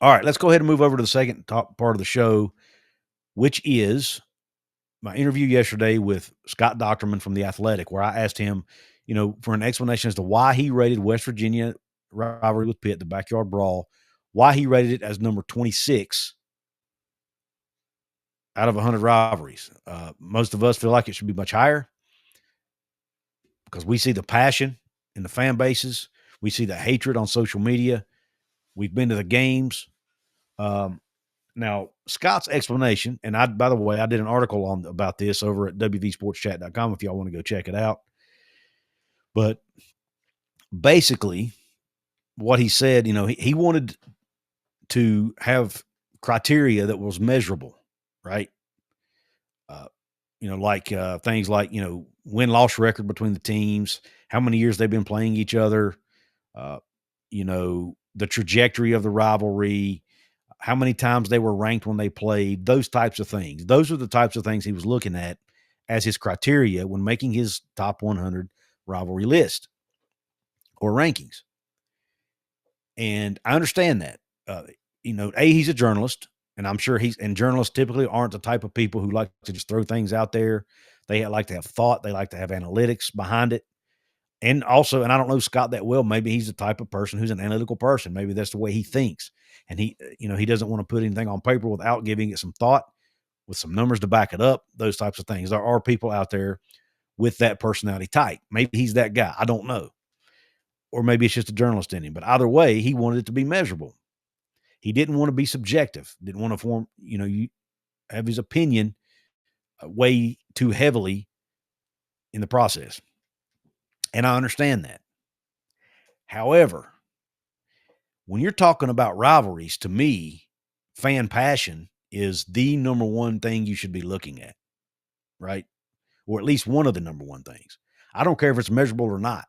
All right, let's go ahead and move over to the second top part of the show, which is my interview yesterday with Scott Dochterman from The Athletic, where I asked him, for an explanation as to why he rated West Virginia rivalry with Pitt, the Backyard Brawl, why he rated it as number 26 out of 100 rivalries. Most of us feel like it should be much higher because we see the passion in the fan bases. We see the hatred on social media. We've been to the games. Now, Scott's explanation, and by the way, I did an article about this over at wvsportschat.com if y'all want to go check it out. But basically, what he said, he wanted to have criteria that was measurable, right? Things like, win-loss record between the teams, how many years they've been playing each other, uh, the trajectory of the rivalry, how many times they were ranked when they played, those types of things. Those are the types of things he was looking at as his criteria when making his top 100 rivalry list or rankings. And I understand that. He's a journalist, and I'm sure journalists typically aren't the type of people who like to just throw things out there. They like to have thought. They like to have analytics behind it. And also, and I don't know Scott that well, maybe he's the type of person who's an analytical person. Maybe that's the way he thinks. And he doesn't want to put anything on paper without giving it some thought with some numbers to back it up, those types of things. There are people out there with that personality type. Maybe he's that guy. I don't know. Or maybe it's just a journalist in him. But either way, he wanted it to be measurable. He didn't want to be subjective. Didn't want to form, you have his opinion weigh too heavily in the process. And I understand that. However, when you're talking about rivalries, to me, fan passion is the number one thing you should be looking at, right? Or at least one of the number one things. I don't care if it's measurable or not.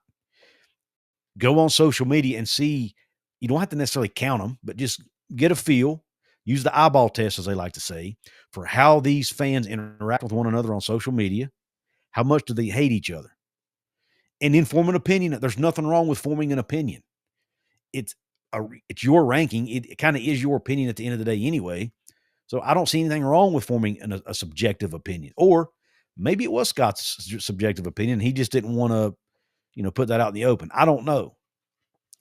Go on social media and see. You don't have to necessarily count them, but just get a feel. Use the eyeball test, as they like to say, for how these fans interact with one another on social media. How much do they hate each other? And then form an opinion. There's nothing wrong with forming an opinion. It's your ranking. It kind of is your opinion at the end of the day anyway. So I don't see anything wrong with forming a subjective opinion. Or maybe it was Scott's subjective opinion. He just didn't want to, put that out in the open. I don't know.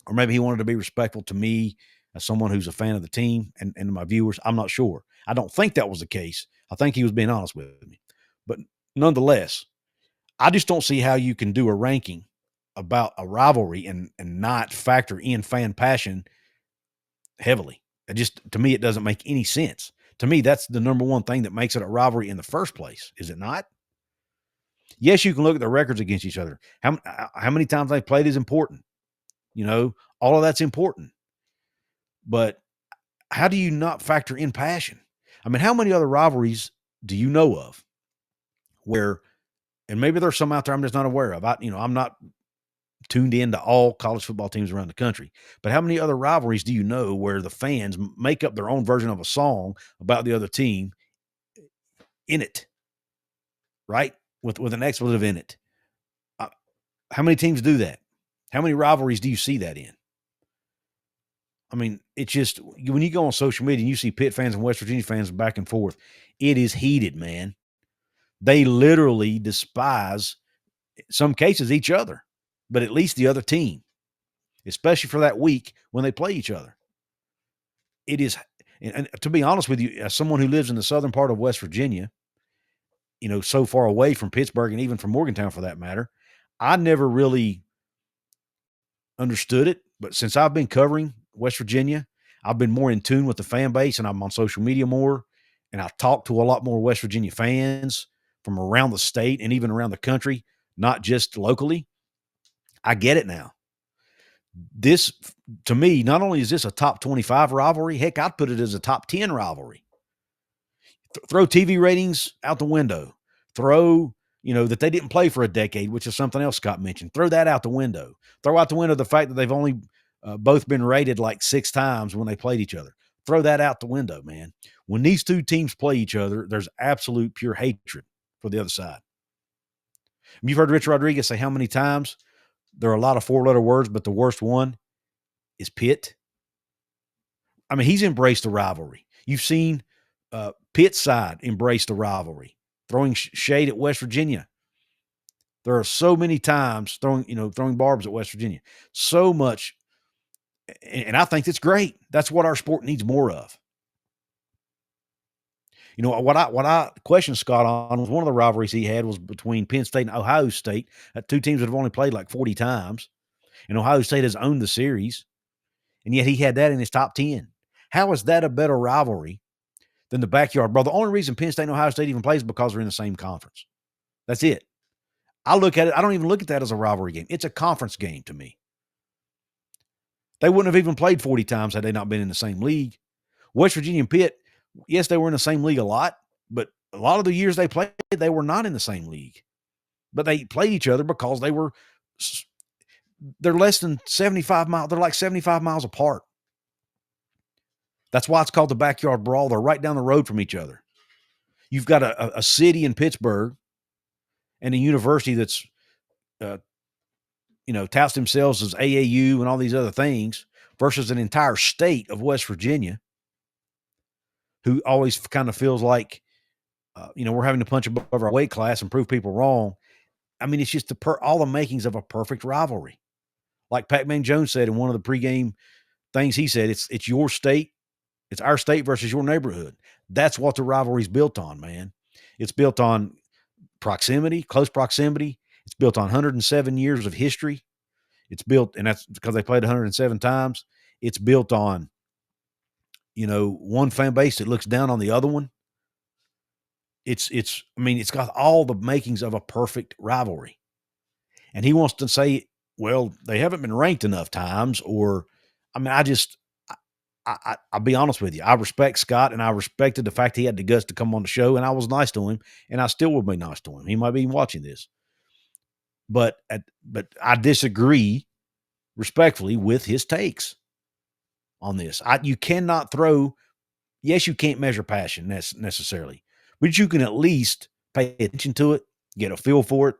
Or maybe he wanted to be respectful to me as someone who's a fan of the team and my viewers. I'm not sure. I don't think that was the case. I think he was being honest with me. But nonetheless, I just don't see how you can do a ranking about a rivalry and not factor in fan passion heavily. To me, it doesn't make any sense. To me, that's the number one thing that makes it a rivalry in the first place. Is it not? Yes, you can look at the records against each other. How many times they've played is important. All of that's important. But how do you not factor in passion? I mean, how many other rivalries do you know of where, and maybe there's some out there I'm just not aware of. I'm not tuned into all college football teams around the country, but how many other rivalries do you know where the fans make up their own version of a song about the other team in it, right? With an expletive in it. How many teams do that? How many rivalries do you see that in? I mean, it's just when you go on social media and you see Pitt fans and West Virginia fans back and forth, it is heated, man. They literally despise, in some cases, each other, but at least the other team, especially for that week when they play each other. It is, and to be honest with you, as someone who lives in the southern part of West Virginia, so far away from Pittsburgh and even from Morgantown for that matter, I never really understood it. But since I've been covering West Virginia, I've been more in tune with the fan base, and I'm on social media more, and I talk to a lot more West Virginia fans from around the state and even around the country, not just locally. I get it now. This, to me, not only is this a top 25 rivalry, heck, I'd put it as a top 10 rivalry. Throw TV ratings out the window. Throw, that they didn't play for a decade, which is something else Scott mentioned. Throw that out the window. Throw out the window the fact that they've only both been rated like 6 times when they played each other. Throw that out the window, man. When these two teams play each other, there's absolute pure hatred for the other side. You've heard Rich Rodriguez say how many times there are a lot of 4-letter words, but the worst one is Pitt. I mean, he's embraced the rivalry. You've seen Pitt side embrace the rivalry, throwing shade at West Virginia. There are so many times throwing barbs at West Virginia. So much, and I think it's great. That's what our sport needs more of. What I questioned Scott on was one of the rivalries he had was between Penn State and Ohio State, two teams that have only played like 40 times, and Ohio State has owned the series, and yet he had that in his top 10. How is that a better rivalry than the Backyard Brawl? The only reason Penn State and Ohio State even plays is because they're in the same conference. That's it. I look at it, I don't even look at that as a rivalry game. It's a conference game to me. They wouldn't have even played 40 times had they not been in the same league. West Virginia and Pitt, yes, they were in the same league a lot, but a lot of the years they played, they were not in the same league. But they played each other because they're less than 75 miles. They're like 75 miles apart. That's why it's called the Backyard Brawl. They're right down the road from each other. You've got a city in Pittsburgh and a university that's, touts themselves as AAU and all these other things versus an entire state of West Virginia who always kind of feels like, we're having to punch above our weight class and prove people wrong. I mean, it's just all the makings of a perfect rivalry. Like Pac-Man Jones said in one of the pregame things, he said, it's your state. It's our state versus your neighborhood. That's what the rivalry's built on, man. It's built on proximity, close proximity. It's built on 107 years of history. It's built, and that's because they played 107 times. It's built on, one fan base that looks down on the other one. It's got all the makings of a perfect rivalry. And he wants to say, well, they haven't been ranked enough times, or, I'll be honest with you. I respect Scott, and I respected the fact he had the guts to come on the show, and I was nice to him, and I still will be nice to him. He might be watching this. But I disagree respectfully with his takes on this. You cannot yes, you can't measure passion necessarily, but you can at least pay attention to it, get a feel for it,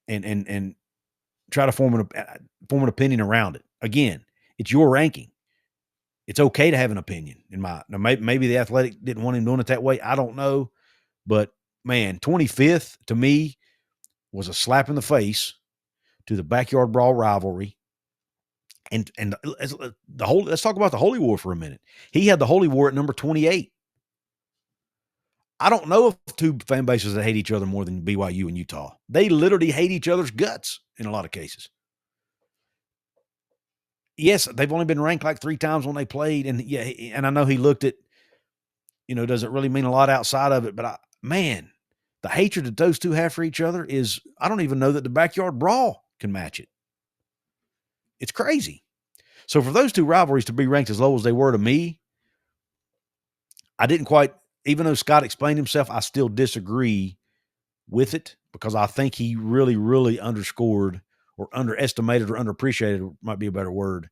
and try to form an opinion around it. Again, it's your ranking. It's okay to have an opinion. Maybe the Athletic didn't want him doing it that way. I don't know, but man, 25th to me was a slap in the face to the Backyard Brawl rivalry. And let's talk about the Holy War for a minute. He had the Holy War at number 28. I don't know of two fan bases that hate each other more than BYU and Utah. They literally hate each other's guts in a lot of cases. Yes, they've only been ranked like 3 times when they played. And yeah, and I know he looked at, does it really mean a lot outside of it? But the hatred that those two have for each other is, I don't even know that the Backyard Brawl can match it. It's crazy. So for those two rivalries to be ranked as low as they were to me, I didn't quite, even though Scott explained himself, I still disagree with it because I think he really, really underscored or underestimated or underappreciated, might be a better word,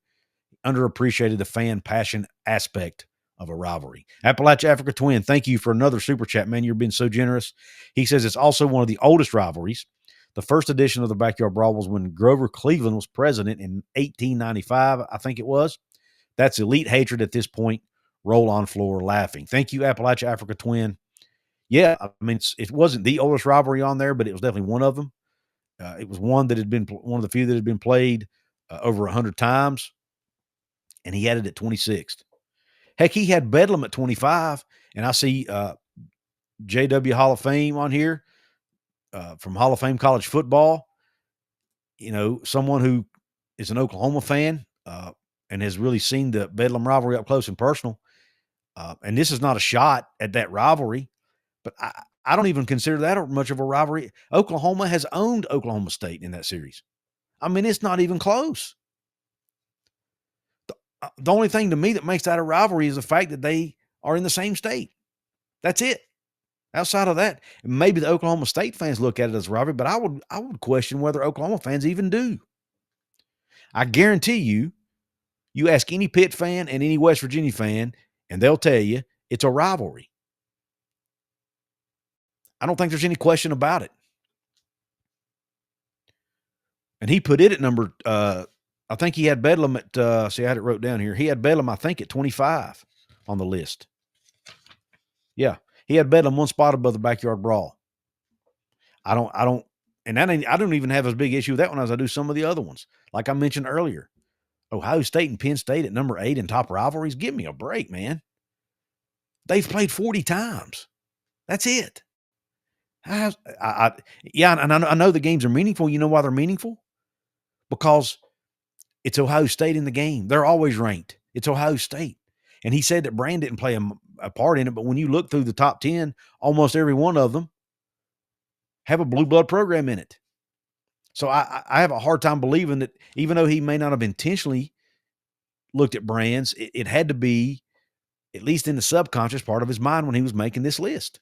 underappreciated the fan passion aspect of a rivalry. Appalachia Africa Twin, thank you for another super chat, man. You've been so generous. He says it's also one of the oldest rivalries. The first edition of the Backyard Brawl was when Grover Cleveland was president in 1895, I think it was. That's elite hatred at this point. Roll on floor laughing. Thank you, Appalachia Africa Twin. Yeah, it wasn't the oldest rivalry on there, but it was definitely one of them. It was one that had been one of the few that had been played over 100 times, and he had it at 26th. Heck, he had Bedlam at 25, and I see JW Hall of Fame on here from Hall of Fame College Football. Someone who is an Oklahoma fan and has really seen the Bedlam rivalry up close and personal. And this is not a shot at that rivalry, but I don't even consider that much of a rivalry. Oklahoma has owned Oklahoma State in that series. It's not even close. The only thing to me that makes that a rivalry is the fact that they are in the same state. That's it. Outside of that, maybe the Oklahoma State fans look at it as a rivalry, but I would question whether Oklahoma fans even do. I guarantee you ask any Pitt fan and any West Virginia fan, and they'll tell you it's a rivalry. I don't think there's any question about it. And he put it at number I think he had Bedlam at, see, I had it wrote down here. He had Bedlam, I think, at 25 on the list. Yeah. He had Bedlam one spot above the Backyard Brawl. I don't, and I don't even have as big issue with that one as I do some of the other ones. Like I mentioned earlier, Ohio State and Penn State at number 8 in top rivalries. Give me a break, man. They've played 40 times. That's it. Yeah, and I know the games are meaningful. You know why they're meaningful? Because it's Ohio State in the game. They're always ranked. It's Ohio State. And he said that Brand didn't play a part in it, but when you look through the top 10, almost every one of them have a blue blood program in it. So I have a hard time believing that even though he may not have intentionally looked at Brands, it had to be at least in the subconscious part of his mind when he was making this list.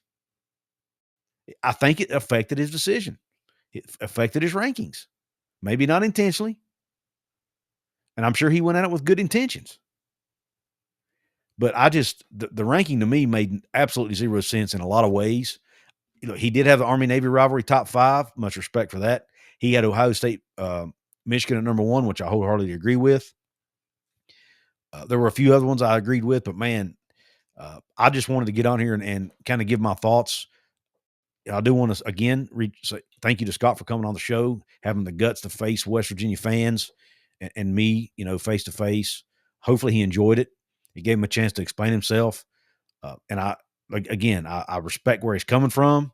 I think it affected his decision. It affected his rankings. Maybe not intentionally. And I'm sure he went at it with good intentions. But the ranking to me made absolutely zero sense in a lot of ways. You know, he did have the Army-Navy rivalry top 5. Much respect for that. He had Ohio State, Michigan at number 1, which I wholeheartedly agree with. There were a few other ones I agreed with, but man, I just wanted to get on here and kind of give my thoughts. I do want to, again, say thank you to Scott for coming on the show, having the guts to face West Virginia fans and me, face to face. Hopefully he enjoyed it. It gave him a chance to explain himself. And I respect where he's coming from,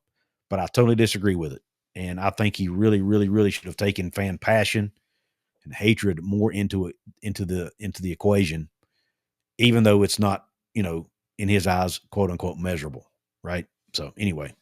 but I totally disagree with it. And I think he really, really, really should have taken fan passion and hatred more into the equation, even though it's not, in his eyes, quote unquote, measurable. Right. So anyway,